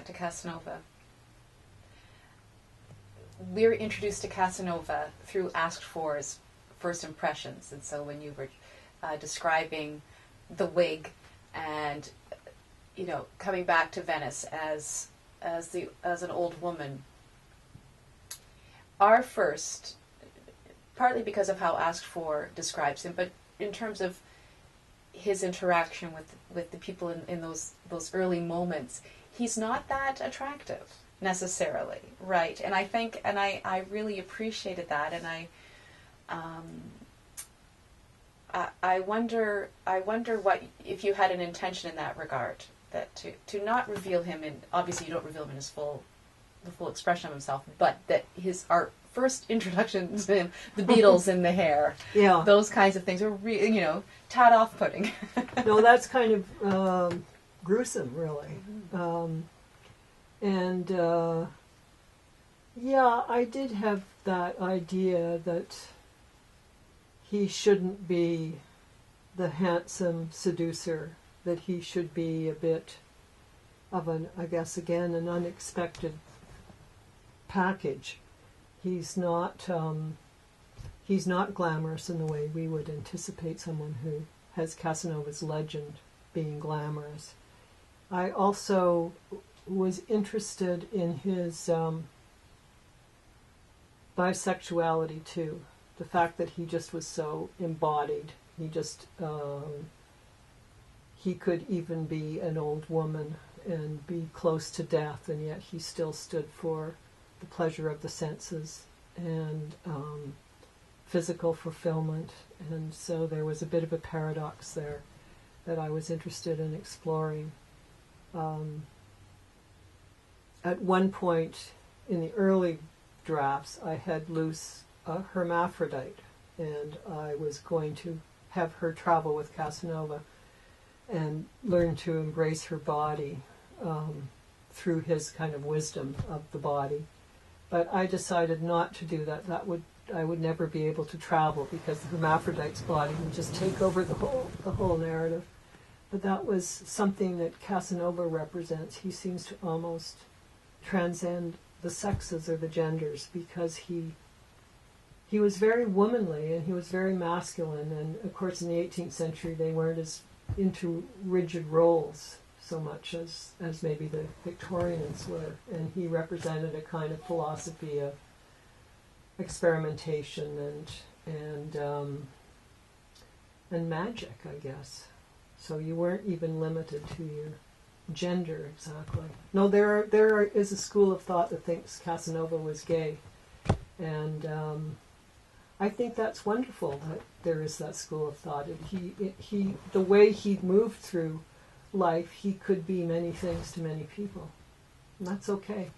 back to Casanova. We're introduced to Casanova through asked for's first impressions, and so when you were describing the wig and coming back to Venice as an old woman, our first, partly because of how asked for describes him, but in terms of his interaction with the people in those early moments, he's not that attractive necessarily, right? And I think, and I really appreciated that, and I wonder what if you had an intention in that regard, that to not reveal him, and obviously you don't reveal him in the full expression of himself, but that our first introduction to him, the Beatles in the hair, yeah, those kinds of things are really, tad off-putting. No, that's kind of gruesome, really. Mm-hmm. Yeah, I did have that idea that he shouldn't be the handsome seducer, that he should be a bit of an unexpected package. He's not glamorous in the way we would anticipate someone who has Casanova's legend being glamorous. I also was interested in his bisexuality too. The fact that he just was so embodied. He just he could even be an old woman and be close to death, and yet he still stood for the pleasure of the senses and physical fulfillment. And so there was a bit of a paradox there that I was interested in exploring. At one point in the early drafts, I had loose a hermaphrodite, and I was going to have her travel with Casanova and learn to embrace her body through his kind of wisdom of the body. But I decided not to do that. I would never be able to travel, because the hermaphrodite's body would just take over the whole narrative. But that was something that Casanova represents. He seems to almost transcend the sexes or the genders, because he was very womanly and he was very masculine. And of course in the 18th century they weren't as into rigid roles so much as maybe the Victorians were. And he represented a kind of philosophy of experimentation and magic, I guess. So you weren't even limited to your gender exactly. No, there is a school of thought that thinks Casanova was gay, and I think that's wonderful that there is that school of thought. And he the way he moved through life, he could be many things to many people, and that's okay.